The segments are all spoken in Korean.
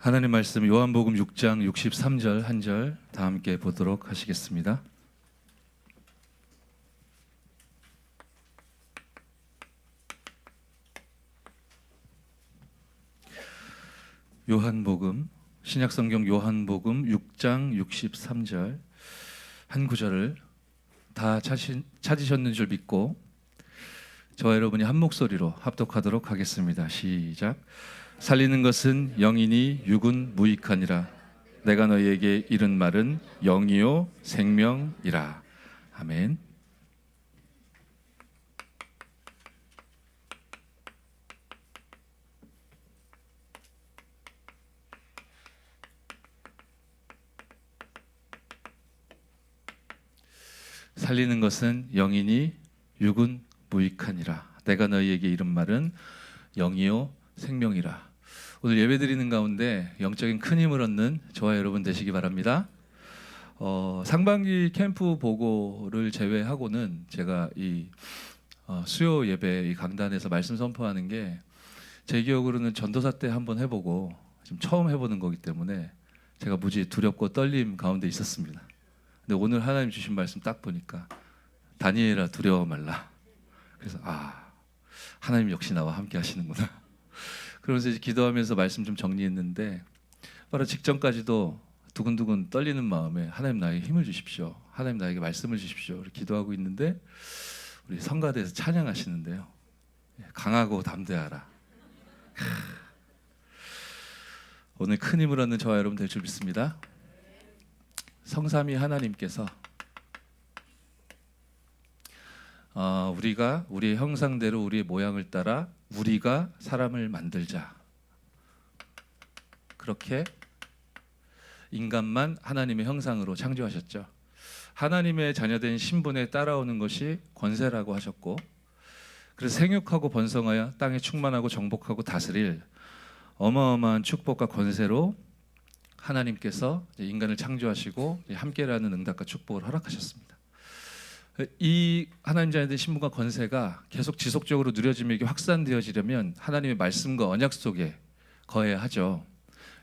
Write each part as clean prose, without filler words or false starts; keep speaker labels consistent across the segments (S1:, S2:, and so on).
S1: 하나님 말씀 요한복음 6장 63절 한 절 다 함께 보도록 하시겠습니다. 요한복음 신약성경 요한복음 6장 63절 한 구절을 다 찾으셨는 줄 믿고 저와 여러분이 한 목소리로 합독하도록 하겠습니다. 시작. 살리는 것은 영이니 육은 무익하니라. 내가 너희에게 이른 말은 영이요 생명이라. 아멘. 살리는 것은 영이니 육은 무익하니라. 내가 너희에게 이른 말은 영이요 생명이라. 오늘 예배드리는 가운데 영적인 큰 힘을 얻는 저와 여러분 되시기 바랍니다. 상반기 캠프 보고를 제외하고는 제가 이 수요 예배 이 강단에서 말씀 선포하는 게 제 기억으로는 전도사 때 한번 해보고 지금 처음 해보는 거기 때문에 제가 무지 두렵고 떨림 가운데 있었습니다. 근데 오늘 하나님 주신 말씀 딱 보니까 다니엘아 두려워 말라. 그래서 하나님 역시 나와 함께 하시는구나. 그러면서 이제 기도하면서 말씀 좀 정리했는데 바로 직전까지도 두근두근 떨리는 마음에 하나님 나에게 힘을 주십시오. 하나님 나에게 말씀을 주십시오. 이렇게 기도하고 있는데 우리 성가대에서 찬양하시는데요. 강하고 담대하라. 오늘 큰 힘을 얻는 저와 여러분 될 줄 믿습니다. 성삼위 하나님께서 우리가 우리의 형상대로 우리의 모양을 따라 우리가 사람을 만들자. 그렇게 인간만 하나님의 형상으로 창조하셨죠. 하나님의 자녀된 신분에 따라오는 것이 권세라고 하셨고, 그래서 생육하고 번성하여 땅에 충만하고 정복하고 다스릴 어마어마한 축복과 권세로 하나님께서 인간을 창조하시고 함께라는 응답과 축복을 허락하셨습니다. 이 하나님 자녀된 신분과 권세가 계속 지속적으로 누려지며 이게 확산되어지려면 하나님의 말씀과 언약 속에 거해야 하죠.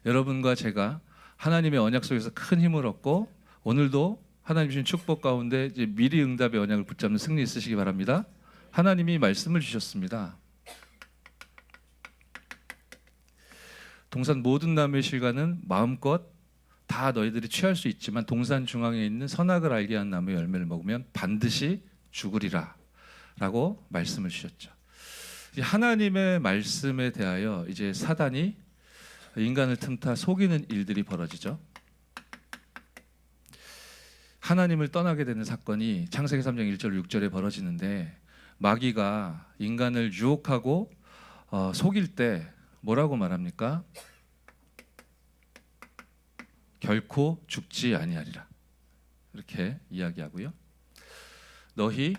S1: 여러분과 제가 하나님의 언약 속에서 큰 힘을 얻고 오늘도 하나님 주신 축복 가운데 이제 미리 응답의 언약을 붙잡는 승리 있으시기 바랍니다. 하나님이 말씀을 주셨습니다. 동산 모든 나무의 실과는 마음껏 다 너희들이 취할 수 있지만 동산 중앙에 있는 선악을 알게 한 나무의 열매를 먹으면 반드시 죽으리라 라고 말씀을 주셨죠. 하나님의 말씀에 대하여 이제 사단이 인간을 틈타 속이는 일들이 벌어지죠. 하나님을 떠나게 되는 사건이 창세기 3장 1절 6절에 벌어지는데 마귀가 인간을 유혹하고 속일 때 뭐라고 말합니까? 결코 죽지 아니하리라 이렇게 이야기하고요. 너희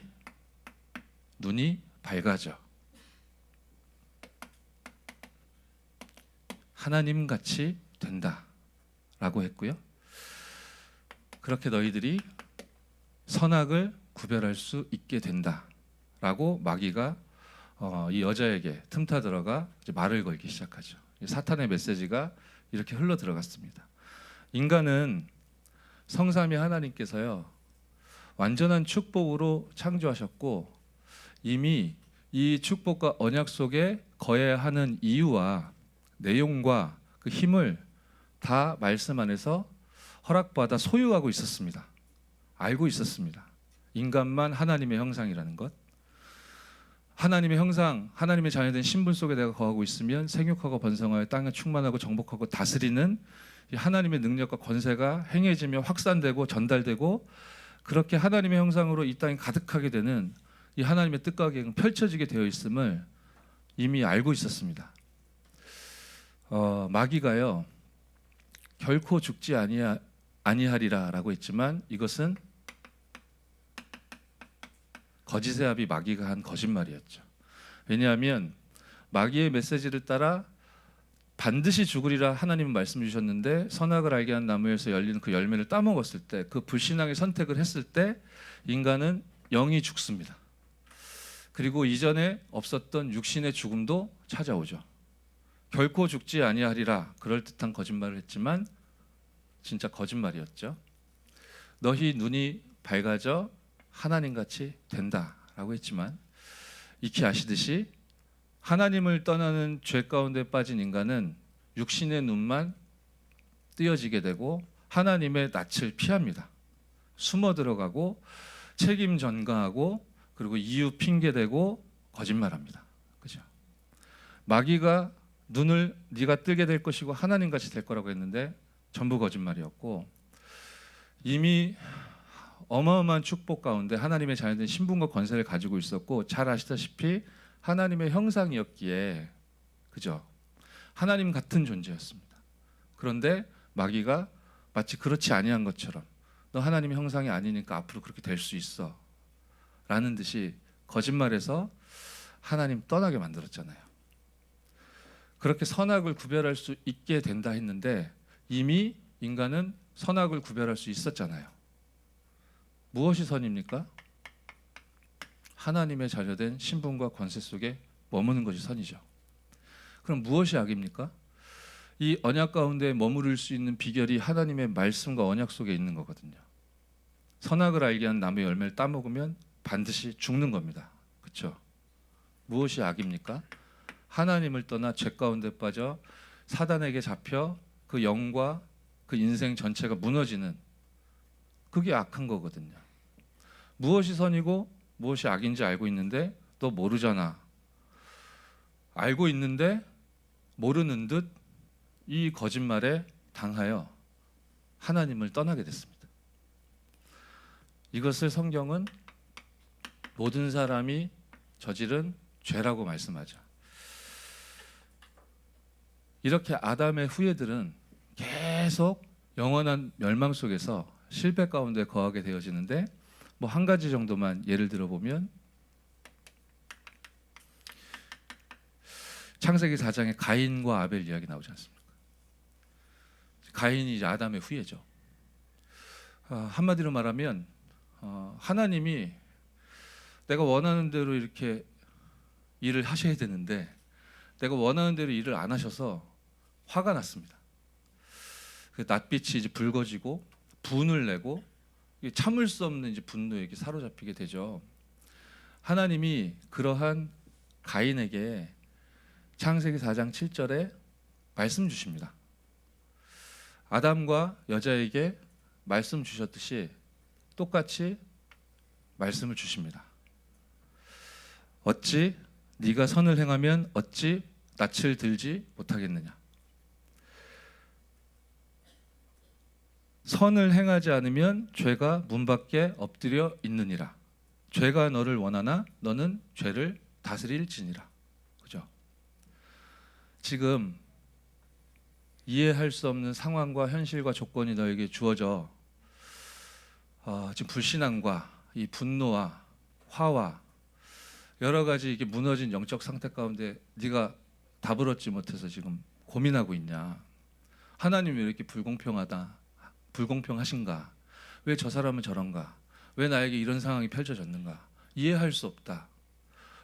S1: 눈이 밝아져 하나님같이 된다라고 했고요. 그렇게 너희들이 선악을 구별할 수 있게 된다라고 마귀가 이 여자에게 틈타 들어가 이제 말을 걸기 시작하죠. 사탄의 메시지가 이렇게 흘러 들어갔습니다. 인간은 성삼위 하나님께서요 완전한 축복으로 창조하셨고 이미 이 축복과 언약 속에 거해야 하는 이유와 내용과 그 힘을 다 말씀 안에서 허락받아 소유하고 있었습니다. 알고 있었습니다. 인간만 하나님의 형상이라는 것, 하나님의 형상, 하나님의 자녀된 신분 속에 내가 거하고 있으면 생육하고 번성하여 땅에 충만하고 정복하고 다스리는 이 하나님의 능력과 권세가 행해지며 확산되고 전달되고 그렇게 하나님의 형상으로 이 땅에 가득하게 되는 이 하나님의 뜻과 계획은 펼쳐지게 되어 있음을 이미 알고 있었습니다. 마귀가요 결코 죽지 아니하리라라고 했지만 이것은 거짓의 아비 마귀가 한 거짓말이었죠. 왜냐하면 마귀의 메시지를 따라 반드시 죽으리라 하나님은 말씀 주셨는데 선악을 알게 한 나무에서 열리는 그 열매를 따먹었을 때 그 불신앙의 선택을 했을 때 인간은 영이 죽습니다. 그리고 이전에 없었던 육신의 죽음도 찾아오죠. 결코 죽지 아니하리라 그럴듯한 거짓말을 했지만 진짜 거짓말이었죠. 너희 눈이 밝아져 하나님같이 된다라고 했지만 익히 아시듯이 하나님을 떠나는 죄 가운데 빠진 인간은 육신의 눈만 뜨여지게 되고 하나님의 낯을 피합니다. 숨어 들어가고 책임 전가하고 그리고 이유 핑계대고 거짓말합니다. 그죠? 마귀가 눈을 네가 뜨게 될 것이고 하나님같이 될 거라고 했는데 전부 거짓말이었고 이미 어마어마한 축복 가운데 하나님의 자녀된 신분과 권세를 가지고 있었고 잘 아시다시피 하나님의 형상이었기에 그죠? 하나님 같은 존재였습니다. 그런데 마귀가 마치 그렇지 아니한 것처럼 너 하나님의 형상이 아니니까 앞으로 그렇게 될 수 있어 라는 듯이 거짓말해서 하나님 떠나게 만들었잖아요. 그렇게 선악을 구별할 수 있게 된다 했는데 이미 인간은 선악을 구별할 수 있었잖아요. 무엇이 선입니까? 하나님의 자녀된 신분과 권세 속에 머무는 것이 선이죠. 그럼 무엇이 악입니까? 이 언약 가운데 머무를 수 있는 비결이 하나님의 말씀과 언약 속에 있는 거거든요. 선악을 알게 한 나무의 열매를 따먹으면 반드시 죽는 겁니다. 그렇죠? 무엇이 악입니까? 하나님을 떠나 죄 가운데 빠져 사단에게 잡혀 그 영과 그 인생 전체가 무너지는 그게 악한 거거든요. 무엇이 선이고 무엇이 악인지 알고 있는데 너 모르잖아. 알고 있는데 모르는 듯 이 거짓말에 당하여 하나님을 떠나게 됐습니다. 이것을 성경은 모든 사람이 저지른 죄라고 말씀하죠. 이렇게 아담의 후예들은 계속 영원한 멸망 속에서 실패 가운데 거하게 되어지는데 뭐 한 가지 정도만 예를 들어보면 창세기 4장에 가인과 아벨 이야기 나오지 않습니까? 가인이 이제 아담의 후예죠. 한마디로 말하면 하나님이 내가 원하는 대로 이렇게 일을 하셔야 되는데 내가 원하는 대로 일을 안 하셔서 화가 났습니다. 낯빛이 이제 붉어지고 분을 내고 참을 수 없는 이제 분노에 사로잡히게 되죠. 하나님이 그러한 가인에게 창세기 4장 7절에 말씀 주십니다. 아담과 여자에게 말씀 주셨듯이 똑같이 말씀을 주십니다. 어찌 네가 선을 행하면 어찌 낯을 들지 못하겠느냐. 선을 행하지 않으면 죄가 문 밖에 엎드려 있느니라. 죄가 너를 원하나 너는 죄를 다스릴지니라. 그죠? 지금 이해할 수 없는 상황과 현실과 조건이 너에게 주어져 지금 불신앙과 이 분노와 화와 여러 가지 이게 무너진 영적 상태 가운데 네가 답을 얻지 못해서 지금 고민하고 있냐. 하나님이 왜 이렇게 불공평하신가? 왜 저 사람은 저런가? 왜 나에게 이런 상황이 펼쳐졌는가? 이해할 수 없다.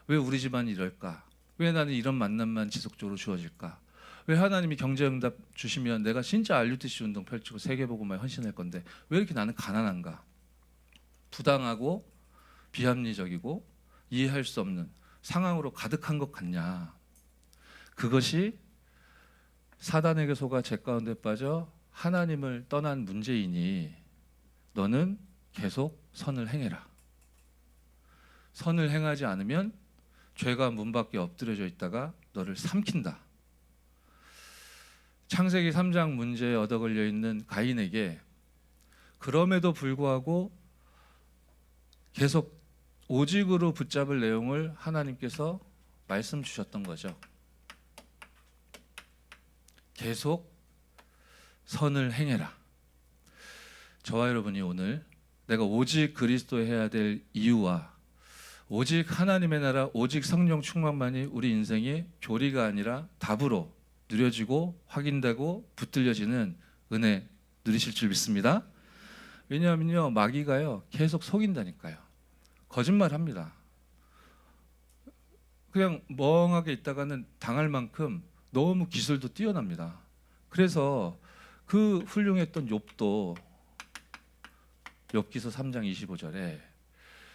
S1: 왜 우리 집안이 이럴까? 왜 나는 이런 만남만 지속적으로 주어질까? 왜 하나님이 경제응답 주시면 내가 진짜 알류티시 운동 펼치고 세계복음화에 헌신할 건데 왜 이렇게 나는 가난한가? 부당하고 비합리적이고 이해할 수 없는 상황으로 가득한 것 같냐? 그것이 사단에게 속아 죄 가운데 빠져 하나님을 떠난 문제이니 너는 계속 선을 행해라. 선을 행하지 않으면 죄가 문 밖에 엎드려져 있다가 너를 삼킨다. 창세기 3장 문제에 얻어 걸려 있는 가인에게 그럼에도 불구하고 계속 오직으로 붙잡을 내용을 하나님께서 말씀 주셨던 거죠. 계속 선을 행해라. 저와 여러분이 오늘 내가 오직 그리스도 해야 될 이유와 오직 하나님의 나라, 오직 성령 충만만이 우리 인생의 교리가 아니라 답으로 누려지고 확인되고 붙들려지는 은혜 누리실 줄 믿습니다. 왜냐하면요, 마귀가요 계속 속인다니까요. 거짓말합니다. 그냥 멍하게 있다가는 당할 만큼 너무 기술도 뛰어납니다. 그래서 그 훌륭했던 욥도 욥기서 3장 25절에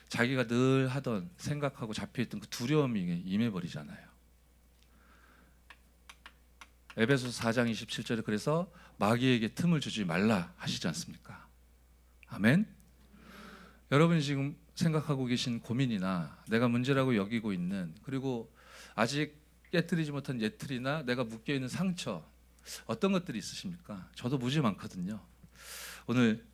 S1: 자기가 늘 하던 생각하고 잡혀있던 그 두려움이 임해버리잖아요. 에베소서 4장 27절에 그래서 마귀에게 틈을 주지 말라 하시지 않습니까? 아멘. 여러분이 지금 생각하고 계신 고민이나 내가 문제라고 여기고 있는, 그리고 아직 깨뜨리지 못한 예틀이나 내가 묶여있는 상처, 어떤 것들이 있으십니까? 저도 무지 많거든요. 오늘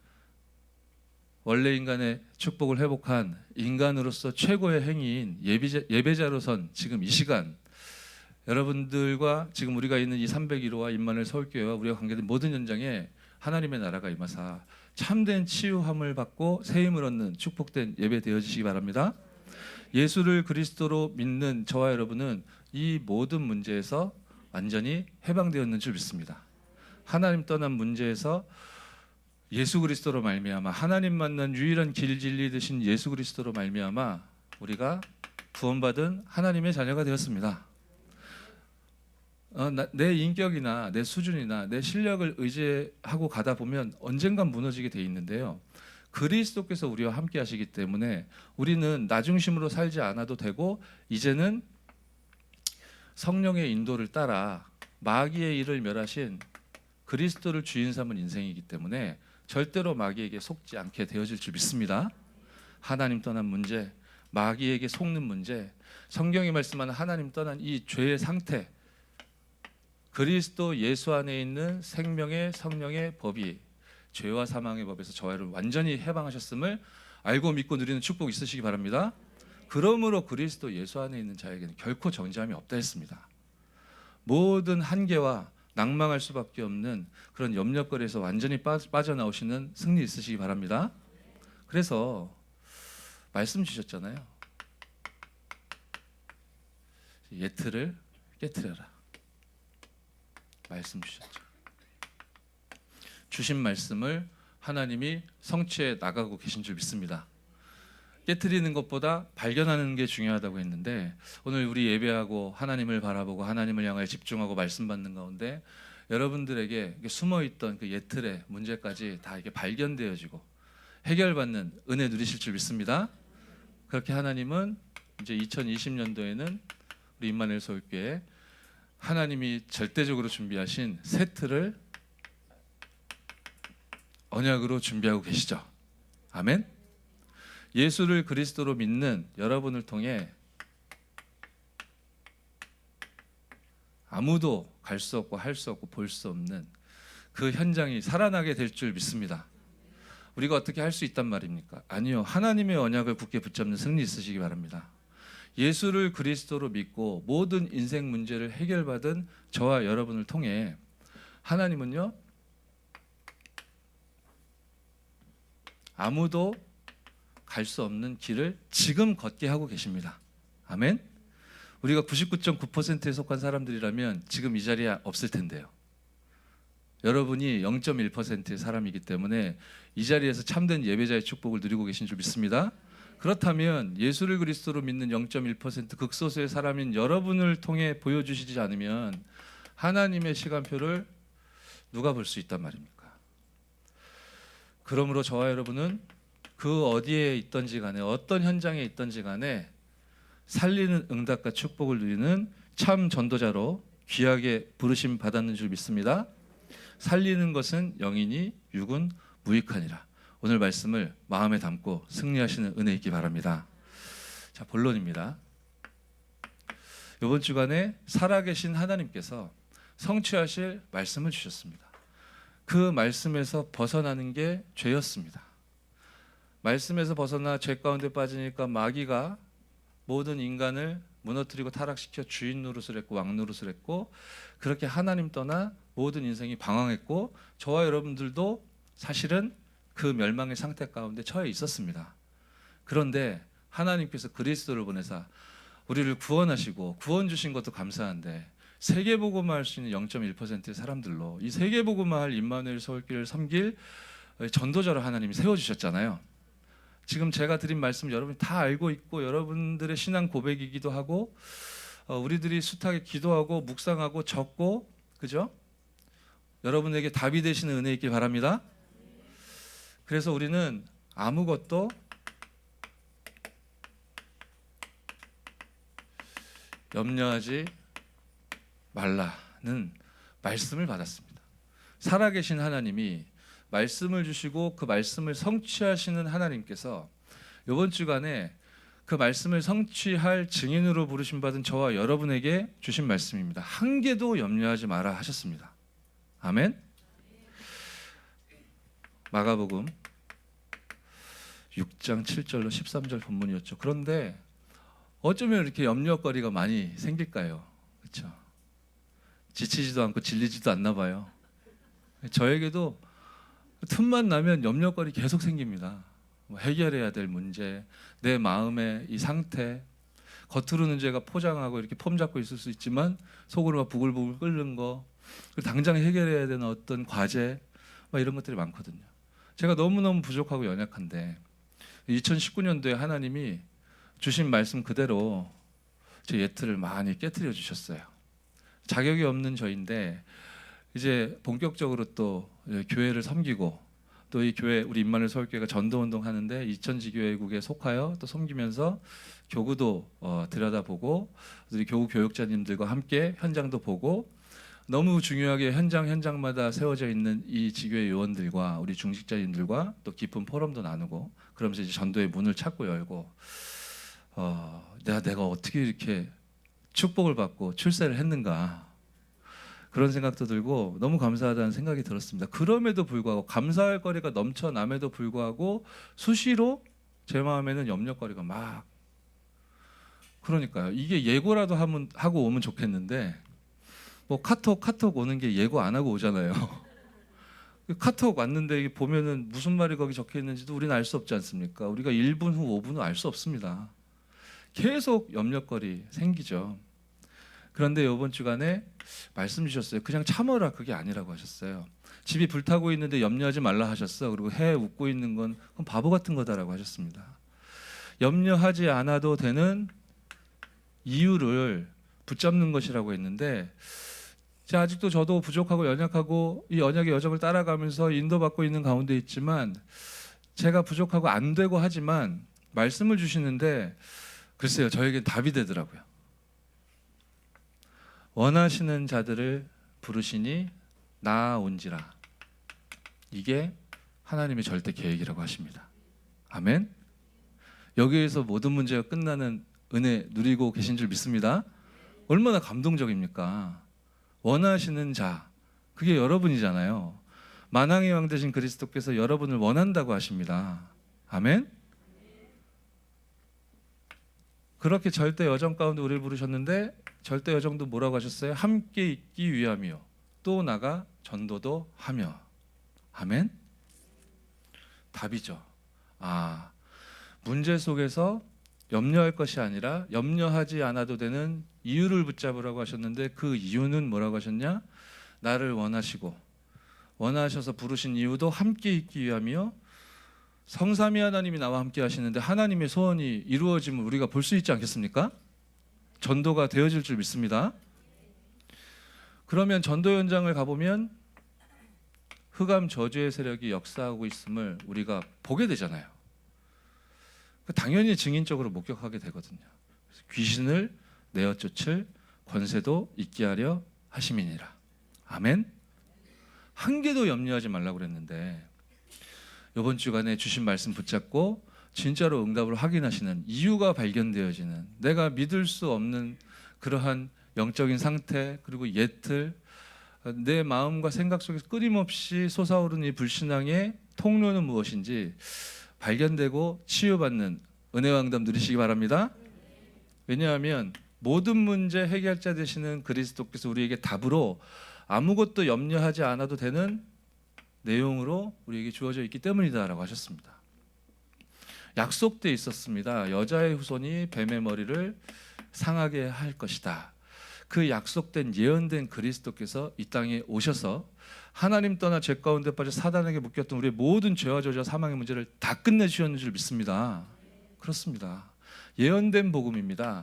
S1: 원래 인간의 축복을 회복한 인간으로서 최고의 행위인 예배자로선 지금 이 시간 여러분들과 지금 우리가 있는 이 301호와 임마누엘 서울교회와 우리가 관계된 모든 현장에 하나님의 나라가 임하사 참된 치유함을 받고 새 힘을 얻는 축복된 예배 되어지시기 바랍니다. 예수를 그리스도로 믿는 저와 여러분은 이 모든 문제에서 완전히 해방되었는 줄 믿습니다. 하나님 떠난 문제에서 예수 그리스도로 말미암아, 하나님 만난 유일한 길 진리 되신 예수 그리스도로 말미암아 우리가 구원받은 하나님의 자녀가 되었습니다. 내 인격이나 내 수준이나 내 실력을 의지하고 가다 보면 언젠간 무너지게 돼 있는데요, 그리스도께서 우리와 함께 하시기 때문에 우리는 나 중심으로 살지 않아도 되고 이제는 성령의 인도를 따라 마귀의 일을 멸하신 그리스도를 주인 삼은 인생이기 때문에 절대로 마귀에게 속지 않게 되어질 줄 믿습니다. 하나님 떠난 문제, 마귀에게 속는 문제, 성경이 말씀하는 하나님 떠난 이 죄의 상태, 그리스도 예수 안에 있는 생명의 성령의 법이 죄와 사망의 법에서 저와 여러분 완전히 해방하셨음을 알고 믿고 누리는 축복이 있으시기 바랍니다. 그러므로 그리스도 예수 안에 있는 자에게는 결코 정죄함이 없다 했습니다. 모든 한계와 낭망할 수밖에 없는 그런 염려거리에서 완전히 빠져나오시는 승리 있으시기 바랍니다. 그래서 말씀 주셨잖아요. 예틀을 깨트려라. 말씀 주셨죠. 주신 말씀을 하나님이 성취해 나가고 계신 줄 믿습니다. 깨트리는 것보다 발견하는 게 중요하다고 했는데, 오늘 우리 예배하고 하나님을 바라보고 하나님을 향하여 집중하고 말씀 받는 가운데 여러분들에게 숨어있던 그 예틀의 문제까지 다 이게 발견되어지고 해결받는 은혜 누리실 줄 믿습니다. 그렇게 하나님은 이제 2020년도에는 우리 임마누엘 서울교회 하나님이 절대적으로 준비하신 새 틀을 언약으로 준비하고 계시죠. 아멘. 예수를 그리스도로 믿는 여러분을 통해 아무도 갈 수 없고 할 수 없고 볼 수 없는 그 현장이 살아나게 될 줄 믿습니다. 우리가 어떻게 할 수 있단 말입니까? 아니요. 하나님의 언약을 굳게 붙잡는 승리 있으시기 바랍니다. 예수를 그리스도로 믿고 모든 인생 문제를 해결받은 저와 여러분을 통해 하나님은요, 아무도 갈 수 없는 길을 지금 걷게 하고 계십니다. 아멘. 우리가 99.9%에 속한 사람들이라면 지금 이 자리에 없을 텐데요. 여러분이 0.1%의 사람이기 때문에 이 자리에서 참된 예배자의 축복을 누리고 계신 줄 믿습니다. 그렇다면 예수를 그리스도로 믿는 0.1% 극소수의 사람인 여러분을 통해 보여주시지 않으면 하나님의 시간표를 누가 볼 수 있단 말입니까? 그러므로 저와 여러분은 그 어디에 있든지 간에 어떤 현장에 있든지 간에 살리는 응답과 축복을 누리는 참 전도자로 귀하게 부르심 받았는 줄 믿습니다. 살리는 것은 영이니 육은 무익하니라. 오늘 말씀을 마음에 담고 승리하시는 은혜 있기 바랍니다. 자, 본론입니다. 이번 주간에 살아계신 하나님께서 성취하실 말씀을 주셨습니다. 그 말씀에서 벗어나는 게 죄였습니다. 말씀에서 벗어나 죄 가운데 빠지니까 마귀가 모든 인간을 무너뜨리고 타락시켜 주인 노릇을 했고 왕 노릇을 했고, 그렇게 하나님 떠나 모든 인생이 방황했고 저와 여러분들도 사실은 그 멸망의 상태 가운데 처해 있었습니다. 그런데 하나님께서 그리스도를 보내사 우리를 구원하시고 구원 주신 것도 감사한데 세계복음화 할 수 있는 0.1%의 사람들로 이 세계복음화 할 임마누엘 서울교회를 섬길 전도자로 하나님이 세워주셨잖아요. 지금 제가 드린 말씀 여러분이 다 알고 있고 여러분들의 신앙 고백이기도 하고 우리들이 숱하게 기도하고 묵상하고 적고, 그죠? 여러분에게 답이 되시는 은혜 있길 바랍니다. 그래서 우리는 아무것도 염려하지 말라는 말씀을 받았습니다. 살아계신 하나님이 말씀을 주시고 그 말씀을 성취하시는 하나님께서 이번 주간에 그 말씀을 성취할 증인으로 부르심 받은 저와 여러분에게 주신 말씀입니다. 한 개도 염려하지 마라 하셨습니다. 아멘. 마가복음 6장 7절로 13절 본문이었죠. 그런데 어쩌면 이렇게 염려거리가 많이 생길까요? 그렇죠? 지치지도 않고 질리지도 않나 봐요. 저에게도 틈만 나면 염려거리 계속 생깁니다. 해결해야 될 문제, 내 마음의 이 상태, 겉으로는 제가 포장하고 이렇게 폼 잡고 있을 수 있지만 속으로 막 부글부글 끓는 거, 당장 해결해야 되는 어떤 과제, 이런 것들이 많거든요. 제가 너무너무 부족하고 연약한데 2019년도에 하나님이 주신 말씀 그대로 제 예틀을 많이 깨트려 주셨어요. 자격이 없는 저인데 이제 본격적으로 또 교회를 섬기고, 또 이 교회 우리 임마누엘 서울교회가 전도운동 하는데 이천지교회국에 속하여 또 섬기면서 교구도 들여다보고, 우리 교구 교육자님들과 함께 현장도 보고, 너무 중요하게 현장마다 세워져 있는 이 지교회 요원들과 우리 중직자님들과 또 깊은 포럼도 나누고, 그러면서 이제 전도의 문을 찾고 열고, 내가 어떻게 이렇게 축복을 받고 출세를 했는가, 그런 생각도 들고 너무 감사하다는 생각이 들었습니다. 그럼에도 불구하고, 감사할 거리가 넘쳐남에도 불구하고 수시로 제 마음에는 염려거리가 막, 그러니까요. 이게 예고라도 하고 오면 좋겠는데, 뭐 카톡 오는 게 예고 안 하고 오잖아요. 카톡 왔는데 보면은 무슨 말이 거기 적혀 있는지도 우리는 알 수 없지 않습니까? 우리가 1분 후 5분 후 알 수 없습니다. 계속 염려거리 생기죠. 그런데 이번 주간에 말씀 주셨어요. 그냥 참어라, 그게 아니라고 하셨어요. 집이 불타고 있는데 염려하지 말라 하셨어. 그리고 해 웃고 있는 건 그건 바보 같은 거다라고 하셨습니다. 염려하지 않아도 되는 이유를 붙잡는 것이라고 했는데, 아직도 저도 부족하고 연약하고 이 언약의 여정을 따라가면서 인도받고 있는 가운데 있지만, 제가 부족하고 안 되고 하지만 말씀을 주시는데 글쎄요, 저에겐 답이 되더라고요. 원하시는 자들을 부르시니 나아온지라. 이게 하나님의 절대 계획이라고 하십니다. 아멘. 여기에서 모든 문제가 끝나는 은혜 누리고 계신 줄 믿습니다. 얼마나 감동적입니까? 원하시는 자, 그게 여러분이잖아요. 만왕의 왕 되신 그리스도께서 여러분을 원한다고 하십니다. 아멘. 그렇게 절대 여정 가운데 우리를 부르셨는데, 절대 여정도 뭐라고 하셨어요? 함께 있기 위함이요, 또 나가 전도도 하며. 아멘. 답이죠. 문제 속에서 염려할 것이 아니라 염려하지 않아도 되는 이유를 붙잡으라고 하셨는데, 그 이유는 뭐라고 하셨냐? 나를 원하셔서 부르신 이유도 함께 있기 위함이요, 성삼위 하나님이 나와 함께 하시는데 하나님의 소원이 이루어짐을 우리가 볼 수 있지 않겠습니까? 전도가 되어질 줄 믿습니다. 그러면 전도 현장을 가보면 흑암 저주의 세력이 역사하고 있음을 우리가 보게 되잖아요. 당연히 증인적으로 목격하게 되거든요. 귀신을 내어 쫓을 권세도 있게 하려 하심이니라. 아멘. 한 개도 염려하지 말라고 그랬는데, 이번 주간에 주신 말씀 붙잡고 진짜로 응답을 확인하시는 이유가 발견되어지는, 내가 믿을 수 없는 그러한 영적인 상태, 그리고 예틀, 내 마음과 생각 속에서 끊임없이 솟아오르는 이 불신앙의 통로는 무엇인지 발견되고 치유받는 은혜와 응답 누리시기 바랍니다. 왜냐하면 모든 문제 해결자 되시는 그리스도께서 우리에게 답으로 아무것도 염려하지 않아도 되는 내용으로 우리에게 주어져 있기 때문이다라고 하셨습니다. 약속돼 있었습니다. 여자의 후손이 뱀의 머리를 상하게 할 것이다. 그 약속된 예언된 그리스도께서 이 땅에 오셔서 하나님 떠나 죄 가운데 빠져 사단에게 묶였던 우리의 모든 죄와 저주와 사망의 문제를 다 끝내주셨는 줄 믿습니다. 그렇습니다. 예언된 복음입니다.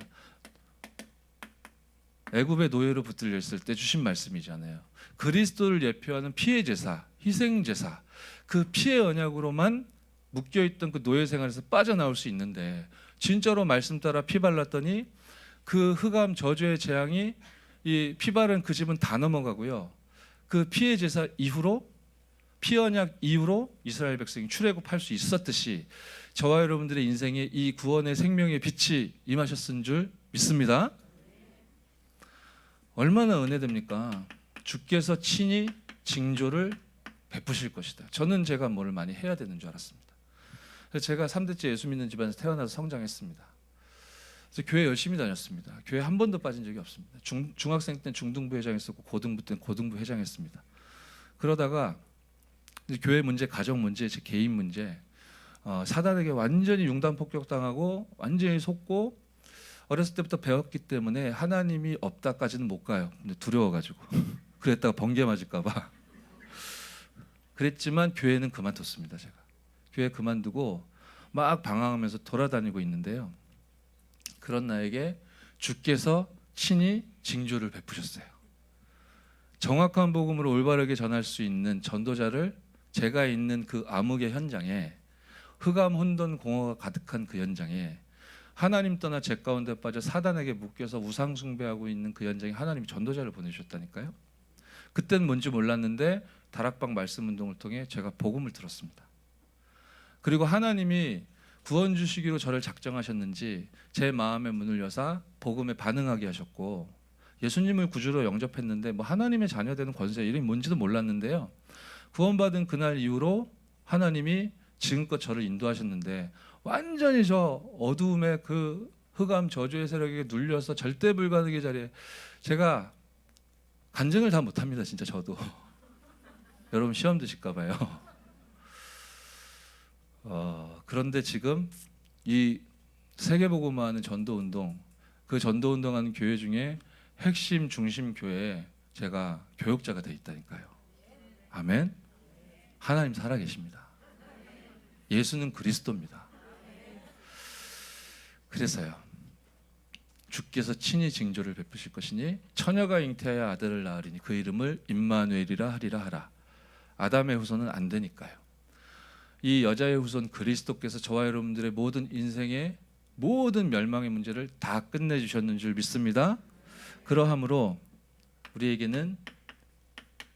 S1: 애굽의 노예로 붙들려 있을 때 주신 말씀이잖아요. 그리스도를 예표하는 피의 제사, 희생 제사, 그 피의 언약으로만 묶여 있던 그 노예 생활에서 빠져나올 수 있는데 진짜로 말씀 따라 피 발랐더니 그 흑암 저주의 재앙이 이 피 바른 그 집은 다 넘어가고요. 그 피의 제사 이후로 피 언약 이후로 이스라엘 백성이 출애굽할 수 있었듯이 저와 여러분들의 인생에 이 구원의 생명의 빛이 임하셨은 줄 믿습니다. 얼마나 은혜됩니까? 주께서 친히 징조를 베푸실 것이다. 저는 제가 뭘 많이 해야 되는 줄 알았습니다. 그래서 제가 3대째 예수 믿는 집안에서 태어나서 성장했습니다. 그래서 교회 열심히 다녔습니다. 교회 한 번도 빠진 적이 없습니다. 중학생 때는 중등부 회장했었고 고등부 때는 고등부 회장했습니다. 그러다가 교회 문제, 가정 문제, 제 개인 문제, 사단에게 완전히 융단 폭격당하고 완전히 속고 어렸을 때부터 배웠기 때문에 하나님이 없다까지는 못 가요. 근데 두려워가지고 그랬다가 번개 맞을까 봐 그랬지만 교회는 그만뒀습니다. 제가 교회 그만두고 막 방황하면서 돌아다니고 있는데요. 그런 나에게 주께서 친히 징조를 베푸셨어요. 정확한 복음으로 올바르게 전할 수 있는 전도자를 제가 있는 그 암흑의 현장에, 흑암 혼돈 공허가 가득한 그 현장에, 하나님 떠나 제 가운데 빠져 사단에게 묶여서 우상 숭배하고 있는 그 현장에 하나님이 전도자를 보내주셨다니까요. 그때는 뭔지 몰랐는데 다락방 말씀 운동을 통해 제가 복음을 들었습니다. 그리고 하나님이 구원 주시기로 저를 작정하셨는지 제 마음의 문을 여사 복음에 반응하게 하셨고, 예수님을 구주로 영접했는데 뭐 하나님의 자녀되는 권세 이름이 뭔지도 몰랐는데요. 구원받은 그날 이후로 하나님이 지금껏 저를 인도하셨는데 완전히 저 어두움의 그 흑암 저주의 세력에게 눌려서 절대 불가능의 자리에 제가 간증을 다 못합니다. 진짜 저도 여러분 시험 드실까 봐요. 그런데 지금 이 세계복음화하는 전도운동, 그 전도운동하는 교회 중에 핵심 중심 교회에 제가 교역자가 돼 있다니까요. 아멘. 하나님 살아계십니다. 예수는 그리스도입니다. 그래서요, 주께서 친히 징조를 베푸실 것이니 처녀가 잉태하여 아들을 낳으리니 그 이름을 임마누엘이라 하리라 하라. 아담의 후손은 안 되니까요. 이 여자의 후손 그리스도께서 저와 여러분들의 모든 인생의 모든 멸망의 문제를 다 끝내주셨는 줄 믿습니다. 그러하므로 우리에게는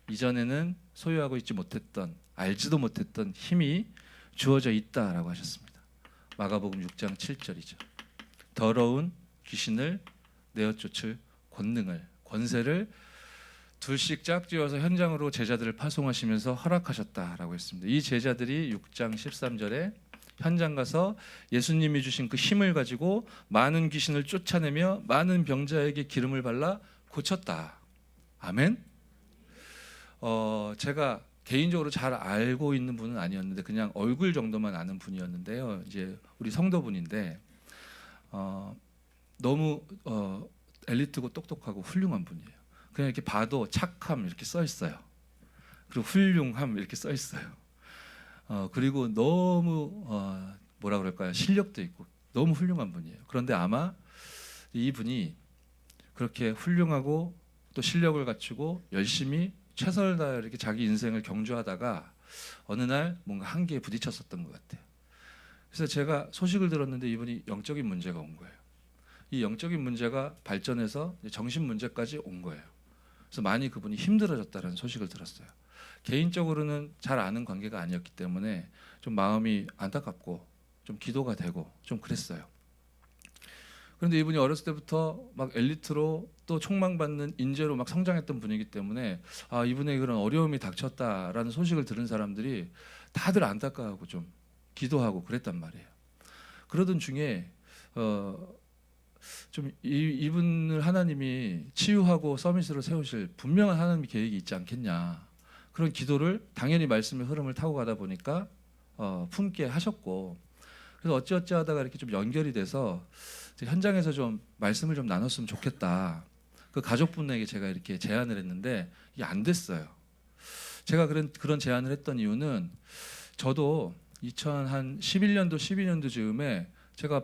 S1: 이전에는 소유하고 있지 못했던, 알지도 못했던 힘이 주어져 있다라고 하셨습니다. 마가복음 6장 7절이죠. 더러운 귀신을 내어 쫓을 권능을, 권세를 둘씩 짝지어서 현장으로 제자들을 파송하시면서 허락하셨다라고 했습니다. 이 제자들이 6장 13절에 현장 가서 예수님이 주신 그 힘을 가지고 많은 귀신을 쫓아내며 많은 병자에게 기름을 발라 고쳤다. 아멘. 제가 개인적으로 잘 알고 있는 분은 아니었는데 그냥 얼굴 정도만 아는 분이었는데요. 이제 우리 성도분인데 너무 엘리트고 똑똑하고 훌륭한 분이에요. 그냥 이렇게 봐도 착함 이렇게 써 있어요. 그리고 훌륭함 이렇게 써 있어요. 그리고 너무 뭐라 그럴까요? 실력도 있고 너무 훌륭한 분이에요. 그런데 아마 이분이 그렇게 훌륭하고 또 실력을 갖추고 열심히 최선을 다해 이렇게 자기 인생을 경주하다가 어느 날 뭔가 한계에 부딪혔었던 것 같아요. 그래서 제가 소식을 들었는데 이분이 영적인 문제가 온 거예요. 이 영적인 문제가 발전해서 정신 문제까지 온 거예요. 그래서 많이 그분이 힘들어졌다는 소식을 들었어요. 개인적으로는 잘 아는 관계가 아니었기 때문에 좀 마음이 안타깝고 좀 기도가 되고 좀 그랬어요. 그런데 이분이 어렸을 때부터 막 엘리트로 또 촉망받는 인재로 막 성장했던 분이기 때문에 이분에게 그런 어려움이 닥쳤다라는 소식을 들은 사람들이 다들 안타까워하고 좀 기도하고 그랬단 말이에요. 그러던 중에 좀 이분을 하나님이 치유하고 서밋으로 세우실 분명한 하나님의 계획이 있지 않겠냐, 그런 기도를 당연히 말씀의 흐름을 타고 가다 보니까 품게 하셨고, 그래서 어찌어찌 하다가 이렇게 좀 연결이 돼서 현장에서 좀 말씀을 좀 나눴으면 좋겠다. 그 가족분에게 제가 이렇게 제안을 했는데 이게 안 됐어요. 제가 그런 제안을 했던 이유는 저도 2011년도 12년도 즈음에 제가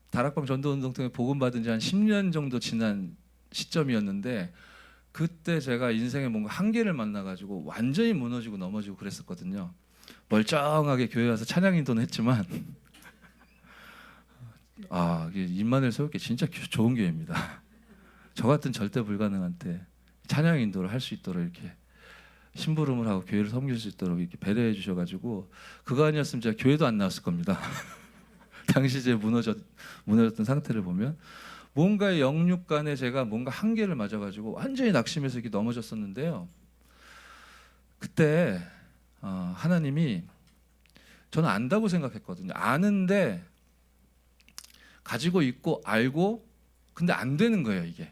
S1: 다락방 전도운동 때문에 복음 받은 지 한 10년 정도 지난 시점이었는데 그때 제가 인생에 뭔가 한계를 만나가지고 완전히 무너지고 넘어지고 그랬었거든요. 멀쩡하게 교회 와서 찬양 인도는 했지만 이게 임마누엘 서울교회 진짜 좋은 교회입니다. 저 같은 절대 불가능한테 찬양 인도를 할 수 있도록 이렇게 심부름을 하고 교회를 섬길 수 있도록 이렇게 배려해 주셔가지고 그거 아니었으면 제가 교회도 안 나왔을 겁니다. 당시 제 무너졌던 상태를 보면 뭔가의 영육 간에 제가 뭔가 한계를 맞아가지고 완전히 낙심해서 이렇게 넘어졌었는데요. 그때 하나님이 저는 안다고 생각했거든요. 아는데 가지고 있고 알고 근데 안 되는 거예요. 이게